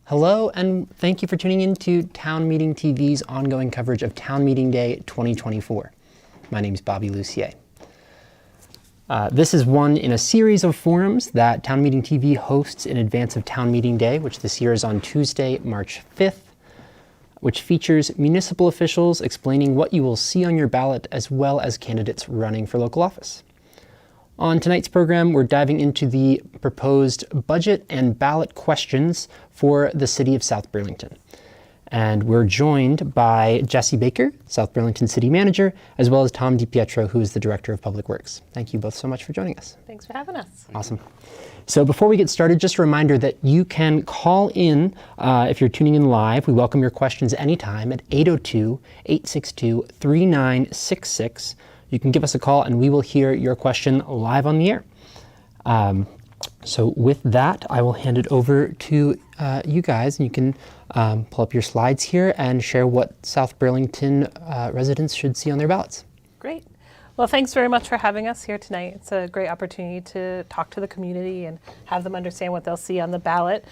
Hello, and thank you for tuning in to Town Meeting TV's ongoing coverage of Town Meeting Day 2024. My name is Bobby Lucier. This is one in a series of forums that Town Meeting TV hosts in advance of Town Meeting Day, which this year is on Tuesday, March 5th, which features municipal officials explaining what you will see on your ballot as well as candidates running for local office. On tonight's program, we're diving into the proposed budget and ballot questions for the city of South Burlington. And we're joined by Jesse Baker, South Burlington City Manager, as well as Tom DiPietro, who is the Director of Public Works. Thank you both so much for joining us. Thanks for having us. Awesome. So before we get started, just a reminder that you can call in if you're tuning in live. We welcome your questions anytime at 802-862-3966. You can give us a call and we will hear your question live on the air. So with that, I will hand it over to you guys, and you can pull up your slides here and share what South Burlington residents should see on their ballots. Great. Well, thanks very much for having us here tonight. It's a great opportunity to talk to the community and have them understand what they'll see on the ballot.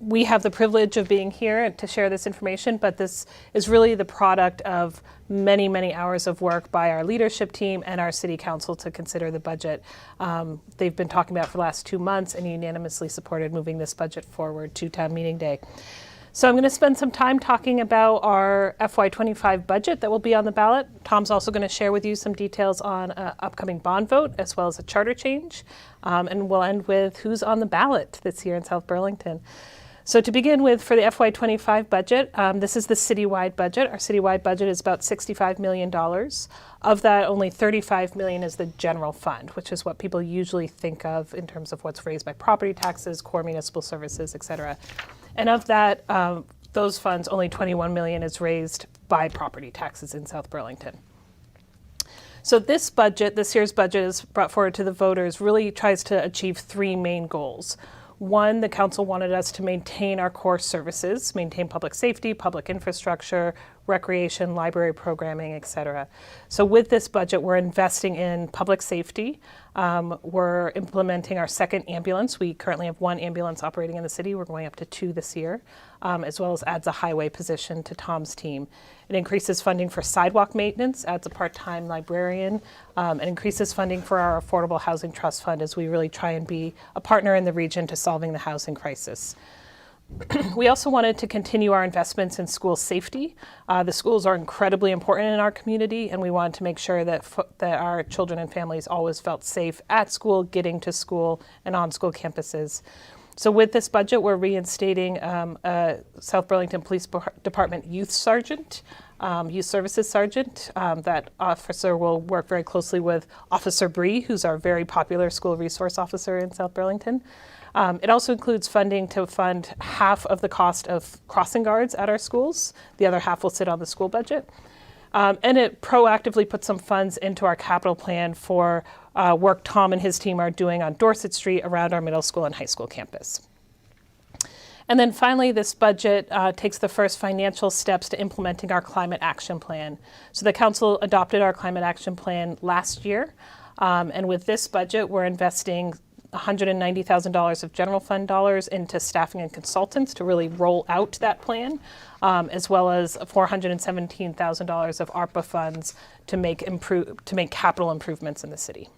We have the privilege of being here to share this information, but this is really the product of many, many hours of work by our leadership team and our city council to consider the budget. They've been talking about it for the last 2 months and unanimously supported moving this budget forward to Town Meeting Day. So I'm going to spend some time talking about our FY25 budget that will be on the ballot. Tom's also going to share with you some details on an upcoming bond vote as well as a charter change. And we'll end with who's on the ballot this year in South Burlington. So to begin with, for the FY25 budget, this is the citywide budget. Our citywide budget is about $65 million. Of that, only $35 million is the general fund, which is what people usually think of in terms of what's raised by property taxes, core municipal services, et cetera. And of that, those funds, only $21 million is raised by property taxes in South Burlington. So this year's budget is brought forward to the voters, really tries to achieve 3 main goals. One, the council wanted us to maintain our core services, maintain public safety, public infrastructure, recreation, library programming, et cetera. So with this budget, we're investing in public safety. We're implementing our second ambulance. We currently have 1 ambulance operating in the city. We're going up to 2 this year, as well as adds a highway position to Tom's team. It increases funding for sidewalk maintenance, adds a part-time librarian, and increases funding for our Affordable Housing Trust Fund as we really try and be a partner in the region to solving the housing crisis. We also wanted to continue our investments in school safety. The schools are incredibly important in our community, and we wanted to make sure that our children and families always felt safe at school, getting to school, and on school campuses. So with this budget, we're reinstating a South Burlington Police Department youth sergeant, youth services sergeant. That officer will work very closely with Officer Bree, who's our very popular school resource officer in South Burlington. It also includes funding to fund half of the cost of crossing guards at our schools. The other half will sit on the school budget. And it proactively puts some funds into our capital plan for work Tom and his team are doing on Dorset Street around our middle school and high school campus. And then finally, this budget takes the first financial steps to implementing our climate action plan. So the council adopted our climate action plan last year. And with this budget, we're investing $190,000 of general fund dollars into staffing and consultants to really roll out that plan, as well as $417,000 of ARPA funds to make capital improvements in the city.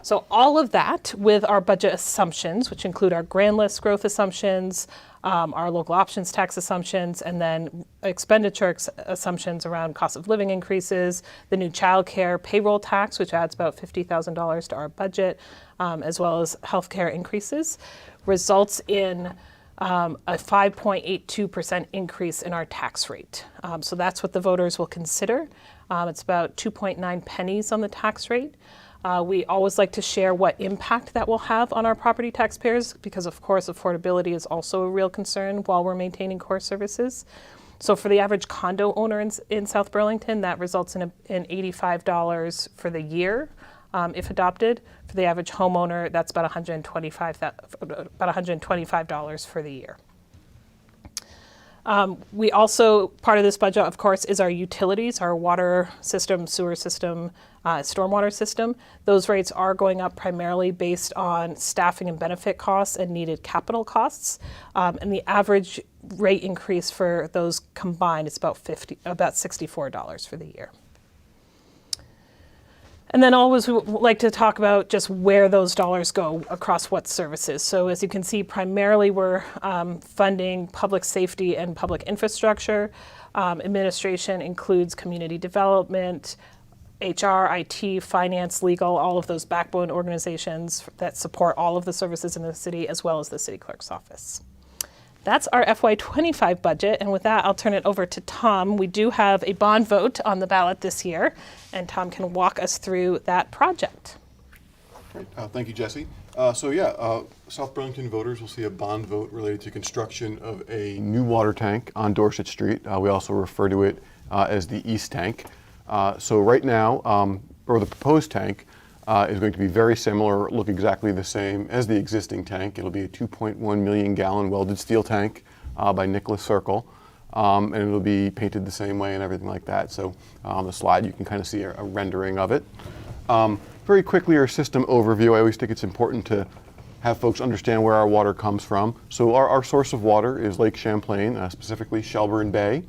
So all of that with our budget assumptions, which include our grand list growth assumptions, our local options tax assumptions, and then expenditure assumptions around cost of living increases, the new child care payroll tax, which adds about $50,000 to our budget, as well as healthcare increases, results in a 5.82% increase in our tax rate. So that's what the voters will consider. It's about 2.9 pennies on the tax rate. We always like to share what impact that will have on our property taxpayers because, of course, affordability is also a real concern while we're maintaining core services. So for the average condo owner in South Burlington, that results in $85 for the year if adopted. For the average homeowner, that's about $125 for the year. We also, part of this budget, of course, is our utilities, our water system, sewer system, stormwater system. Those rates are going up primarily based on staffing and benefit costs and needed capital costs. And the average rate increase for those combined is about $64 for the year. And then always we like to talk about just where those dollars go across what services. So as you can see, primarily we're funding public safety and public infrastructure. Administration includes community development, HR, IT, finance, legal, all of those backbone organizations that support all of the services in the city, as well as the city clerk's office. That's our FY25 budget, and with that, I'll turn it over to Tom. We do have a bond vote on the ballot this year, and Tom can walk us through that project. Great. Thank you, Jesse. South Burlington voters will see a bond vote related to construction of a new water tank on Dorset Street. We also refer to it as the East Tank. So right now, or the proposed tank, is going to be very similar, look exactly the same as the existing tank. It'll be a 2.1 million gallon welded steel tank by Nicholas Circle, and it'll be painted the same way and everything like that. So on the slide you can kind of see a rendering of it. Very quickly, our system overview. I always think it's important to have folks understand where our water comes from. So our source of water is Lake Champlain, specifically Shelburne Bay.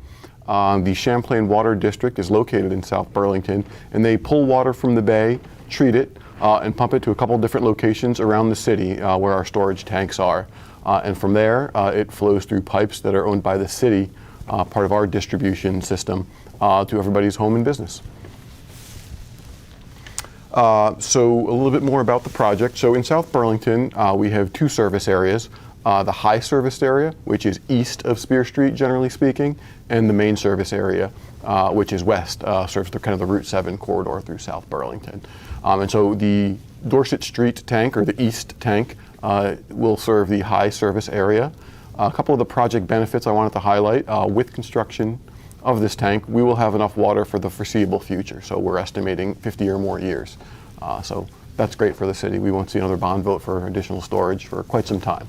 The Champlain Water District is located in South Burlington, and they pull water from the bay, treat it, and pump it to a couple different locations around the city where our storage tanks are. And from there, it flows through pipes that are owned by the city, part of our distribution system, to everybody's home and business. So a little bit more about the project. So in South Burlington, we have two service areas. The high service area, which is east of Spear Street, generally speaking, and the main service area, which is west, serves the kind of the Route 7 corridor through South Burlington. And so the Dorset Street tank, or the East tank, will serve the high service area. A couple of the project benefits I wanted to highlight. With construction of this tank, we will have enough water for the foreseeable future. So we're estimating 50 or more years. So that's great for the city. We won't see another bond vote for additional storage for quite some time.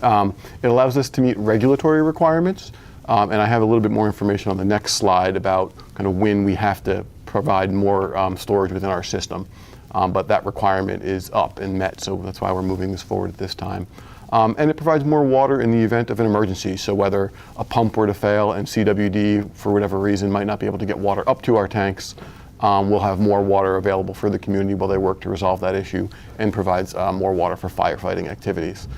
It allows us to meet regulatory requirements, and I have a little bit more information on the next slide about kind of when we have to provide more storage within our system. But that requirement is up and met, so that's why we're moving this forward at this time. And it provides more water in the event of an emergency, so whether a pump were to fail and CWD, for whatever reason, might not be able to get water up to our tanks, we'll have more water available for the community while they work to resolve that issue, and provides more water for firefighting activities.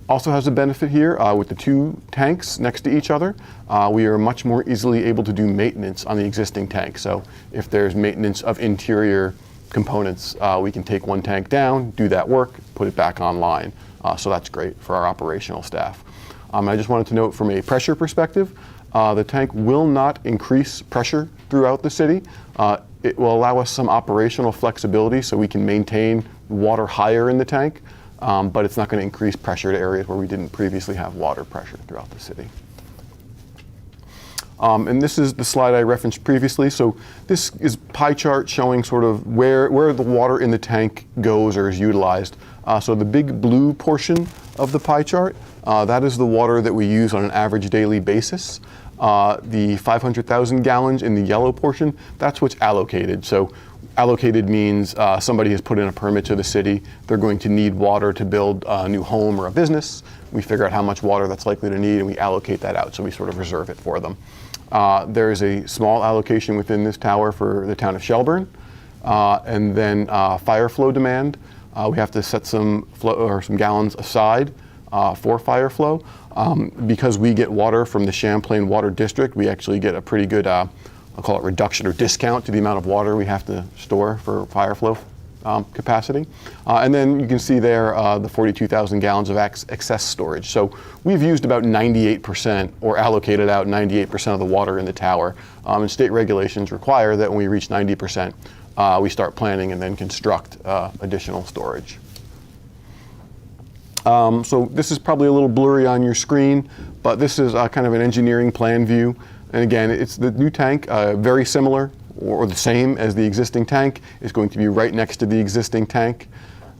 Also has a benefit here with the two tanks next to each other. We are much more easily able to do maintenance on the existing tank. So if there's maintenance of interior components, we can take one tank down, do that work, put it back online. So that's great for our operational staff. I just wanted to note from a pressure perspective, the tank will not increase pressure throughout the city. It will allow us some operational flexibility so we can maintain water higher in the tank. But it's not going to increase pressure to areas where we didn't previously have water pressure throughout the city. And this is the slide I referenced previously. So this is pie chart showing sort of where the water in the tank goes or is utilized. So the big blue portion of the pie chart, that is the water that we use on an average daily basis. The 500,000 gallons in the yellow portion, that's what's allocated. So allocated means somebody has put in a permit to the city. They're going to need water to build a new home or a business. We figure out how much water that's likely to need, and we allocate that out, so we sort of reserve it for them. There is a small allocation within this tower for the town of Shelburne, and then fire flow demand. We have to set some gallons aside for fire flow. Because we get water from the Champlain Water District, we actually get a pretty good I'll call it reduction or discount to the amount of water we have to store for fire flow capacity. And then you can see there the 42,000 gallons of excess storage. So we've used about 98% or allocated out 98% of the water in the tower. And state regulations require that when we reach 90%, we start planning and then construct additional storage. So this is probably a little blurry on your screen, but this is kind of an engineering plan view. And again, it's the new tank, very similar or the same as the existing tank. It's going to be right next to the existing tank,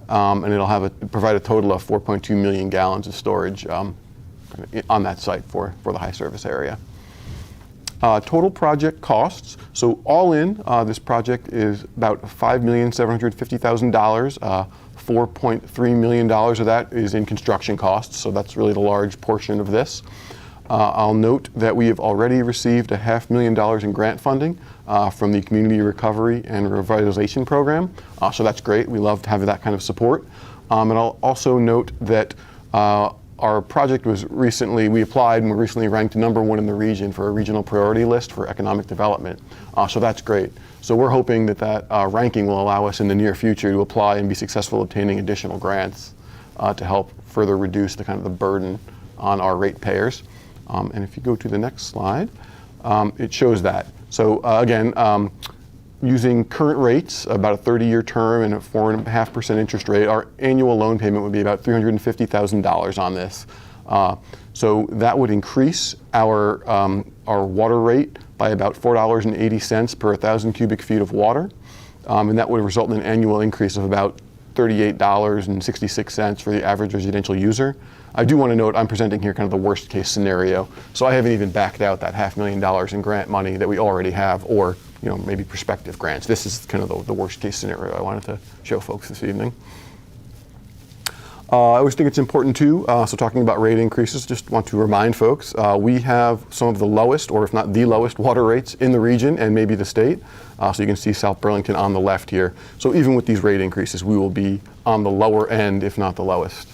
and it'll provide a total of 4.2 million gallons of storage on that site for the high service area. Total project costs. So all in, this project is about $5,750,000. $4.3 million of that is in construction costs, so that's really the large portion of this. I'll note that we have already received $500,000 in grant funding from the Community Recovery and Revitalization Program, so that's great. We love to have that kind of support. And I'll also note that our project was recently, we applied and were recently ranked #1 in the region for a regional priority list for economic development. So that's great. So we're hoping that that ranking will allow us in the near future to apply and be successful obtaining additional grants to help further reduce the kind of the burden on our ratepayers. And if you go to the next slide, it shows that. So again, using current rates, about a 30-year term and a 4.5% interest rate, our annual loan payment would be about $350,000 on this. So that would increase our water rate by about $4.80 per 1,000 cubic feet of water, and that would result in an annual increase of about $38.66 for the average residential user. I do want to note I'm presenting here kind of the worst case scenario, so I haven't even backed out that $500,000 in grant money that we already have, or maybe prospective grants. This is kind of the worst case scenario I wanted to show folks this evening. I always think it's important too, so talking about rate increases, just want to remind folks, we have some of the lowest, or if not the lowest, water rates in the region and maybe the state. So you can see South Burlington on the left here. So even with these rate increases, we will be on the lower end, if not the lowest.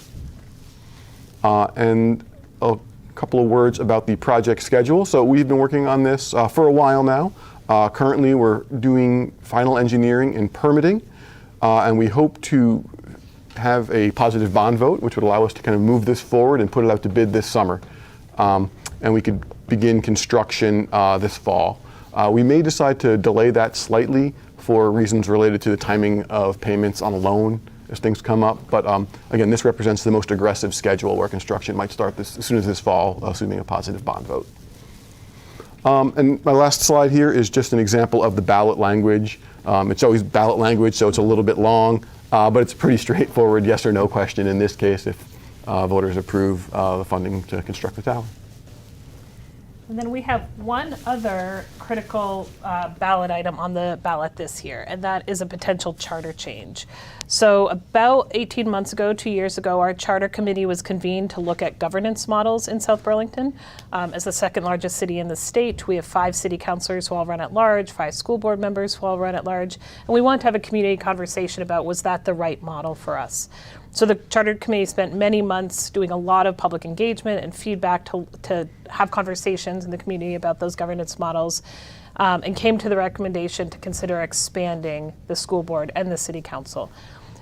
And a couple of words about the project schedule. So we've been working on this for a while now. Currently, we're doing final engineering and permitting, and we hope to have a positive bond vote, which would allow us to kind of move this forward and put it out to bid this summer. And we could begin construction this fall. We may decide to delay that slightly for reasons related to the timing of payments on a loan as things come up. But again, this represents the most aggressive schedule where construction might start as soon as this fall, assuming a positive bond vote. And my last slide here is just an example of the ballot language. It's always ballot language, so it's a little bit long, but it's a pretty straightforward yes or no question in this case if voters approve the funding to construct the tower. And then we have one other critical ballot item on the ballot this year, and that is a potential charter change. So about 18 months ago, 2 years ago, our charter committee was convened to look at governance models in South Burlington. As the second largest city in the state, we have 5 city councilors who all run at large, 5 school board members who all run at large, and we wanted to have a community conversation about was that the right model for us. So the Charter Committee spent many months doing a lot of public engagement and feedback to have conversations in the community about those governance models, and came to the recommendation to consider expanding the school board and the city council.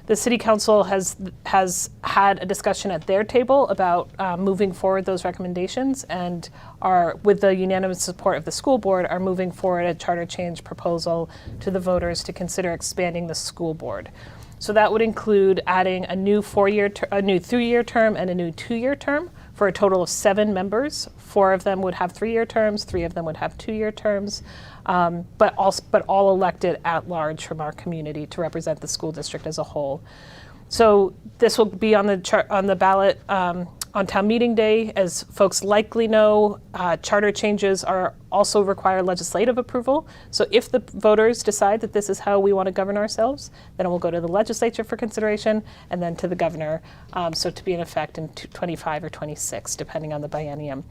The city council has had a discussion at their table about moving forward those recommendations, and are, with the unanimous support of the school board, are moving forward a charter change proposal to the voters to consider expanding the school board. So that would include adding a new 3-year term and a new 2-year term for a total of 7 members. 4 of them would have 3-year terms, 3 of them would have 2-year terms, but all elected at large from our community to represent the school district as a whole. So this will be on the ballot on town meeting day. As folks likely know, charter changes also require legislative approval. So if the voters decide that this is how we want to govern ourselves, then it will go to the legislature for consideration and then to the governor, so to be in effect in 25 or 26, depending on the biennium.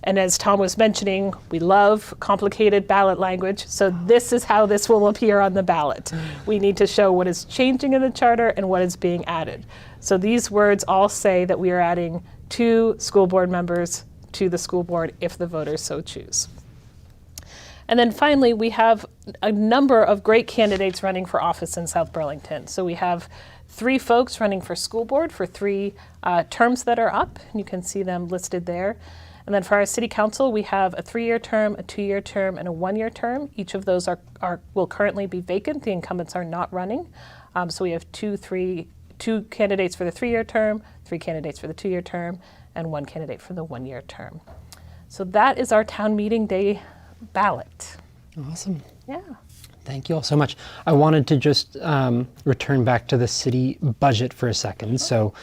And as Tom was mentioning, we love complicated ballot language, so this is how this will appear on the ballot. We need to show what is changing in the charter and what is being added. So these words all say that we are adding 2 school board members to the school board if the voters so choose. And then finally, we have a number of great candidates running for office in South Burlington. So we have 3 folks running for school board for 3 terms that are up, and you can see them listed there. And then for our city council, we have a 3-year term, a 2-year term, and a 1-year term. Each of those will currently be vacant. The incumbents are not running. So we have 2 candidates for the 3-year term, 3 candidates for the 2-year term, and 1 candidate for the 1-year term. So that is our town meeting day ballot. Awesome. Yeah. Thank you all so much. I wanted to just return back to the city budget for a second. So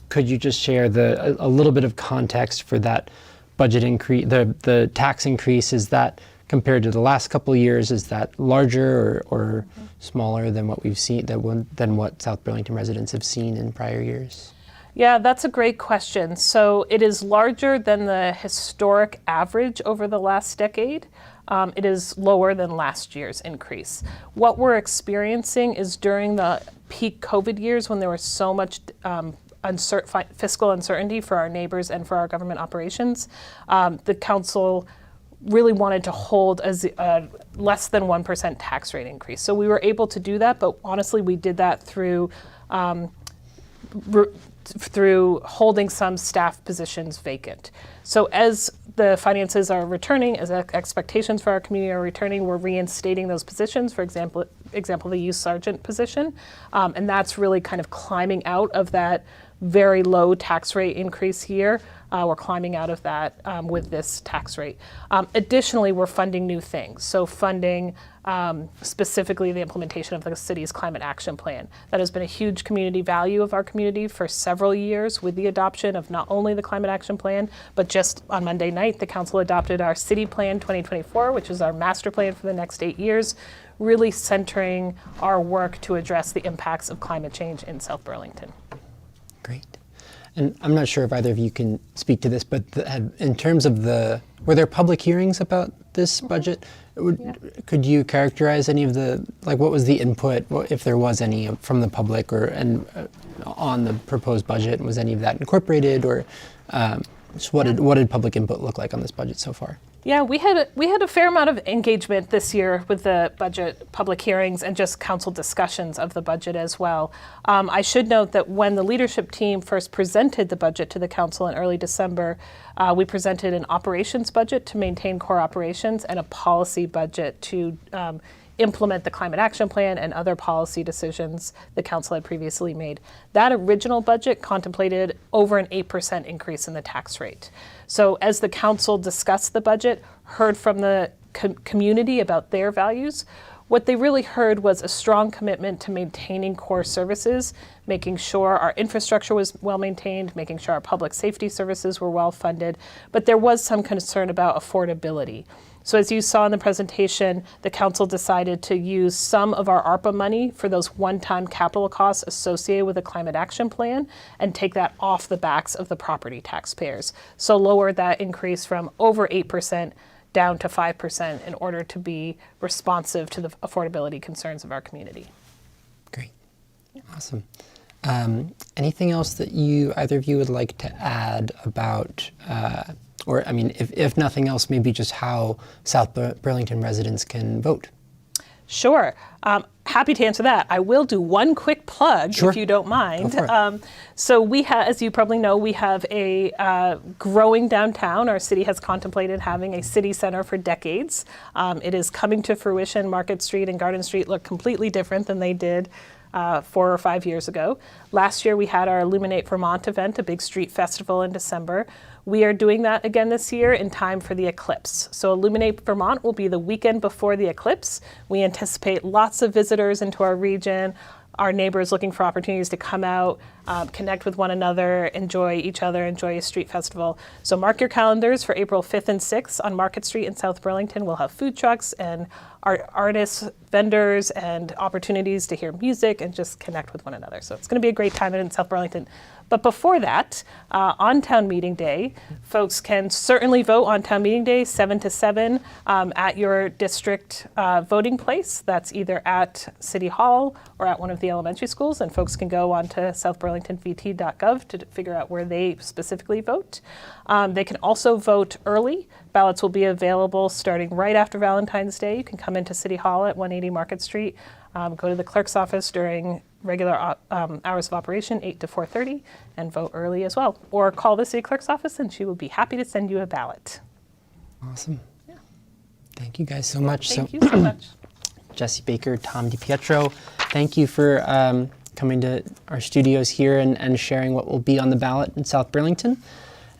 could you just share a little bit of context for that budget increase, the tax increase? Is that compared to the last couple of years, is that larger or smaller than what we've seen, than what South Burlington residents have seen in prior years? Yeah, that's a great question. So it is larger than the historic average over the last decade. It is lower than last year's increase. What we're experiencing is during the peak COVID years, when there was so much fiscal uncertainty for our neighbors and for our government operations, the council really wanted to hold a less than 1% tax rate increase. So we were able to do that, but honestly, we did that through holding some staff positions vacant. So as the finances are returning, as expectations for our community are returning, we're reinstating those positions, for example, the youth sergeant position. And that's really kind of climbing out of that very low tax rate increase year. We're climbing out of that with this tax rate. Additionally, we're funding new things. So funding specifically the implementation of the city's climate action plan. That has been a huge community value of our community for several years with the adoption of not only the climate action plan, but just on Monday night, the council adopted our city plan 2024, which is our master plan for the next 8 years, really centering our work to address the impacts of climate change in South Burlington. Great. And I'm not sure if either of you can speak to this, but in terms of were there public hearings about this budget? Could you characterize any of what was the input, if there was any, from the public on the proposed budget? Was any of that incorporated, or just what did public input look like on this budget so far? Yeah, we had a fair amount of engagement this year with the budget public hearings and just council discussions of the budget as well. I should note that when the leadership team first presented the budget to the council in early December, we presented an operations budget to maintain core operations and a policy budget to implement the climate action plan and other policy decisions the council had previously made. That original budget contemplated over an 8% increase in the tax rate. So as the council discussed the budget, heard from the community about their values, what they really heard was a strong commitment to maintaining core services, making sure our infrastructure was well maintained, making sure our public safety services were well funded, but there was some concern about affordability. So as you saw in the presentation, the council decided to use some of our ARPA money for those one-time capital costs associated with the climate action plan and take that off the backs of the property taxpayers. So lower that increase from over 8% down to 5% in order to be responsive to the affordability concerns of our community. Great. Awesome. Anything else that either of you would like to add about if nothing else, maybe just how South Burlington residents can vote? Sure. Happy to answer that. I will do one quick plug, Sure. if you don't mind. Go for it. So we have, as you probably know, we have a growing downtown. Our city has contemplated having a city center for decades. It is coming to fruition. Market Street and Garden Street look completely different than they did 4 or 5 years ago. Last year we had our Illuminate Vermont event, a big street festival in December. We are doing that again this year in time for the eclipse. So Illuminate Vermont will be the weekend before the eclipse. We anticipate lots of visitors into our region, our neighbors looking for opportunities to come out, connect with one another, enjoy each other, enjoy a street festival. So mark your calendars for April 5th and 6th on Market Street in South Burlington. We'll have food trucks and artists, vendors, and opportunities to hear music and just connect with one another. So it's going to be a great time in South Burlington. But before that, on town meeting day, folks can certainly vote on town meeting day 7 to 7 at your district voting place. That's either at City Hall or at one of the elementary schools, and folks can go on to southburlingtonvt.gov to figure out where they specifically vote. They can also vote early. Ballots will be available starting right after Valentine's Day. You can come into City Hall at 180 Market Street, go to the clerk's office during regular hours of operation, 8 to 4:30, and vote early as well. Or call the city clerk's office and she will be happy to send you a ballot. Awesome. Yeah. Thank you guys so much. Thank you so much. Jesse Baker, Tom DiPietro, thank you for coming to our studios here and sharing what will be on the ballot in South Burlington.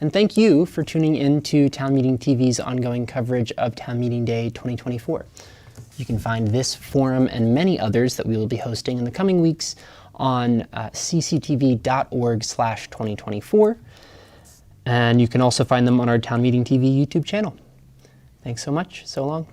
And thank you for tuning in to Town Meeting TV's ongoing coverage of Town Meeting Day 2024. You can find this forum and many others that we will be hosting in the coming weeks on cctv.org/2024. And you can also find them on our Town Meeting TV YouTube channel. Thanks so much. So long.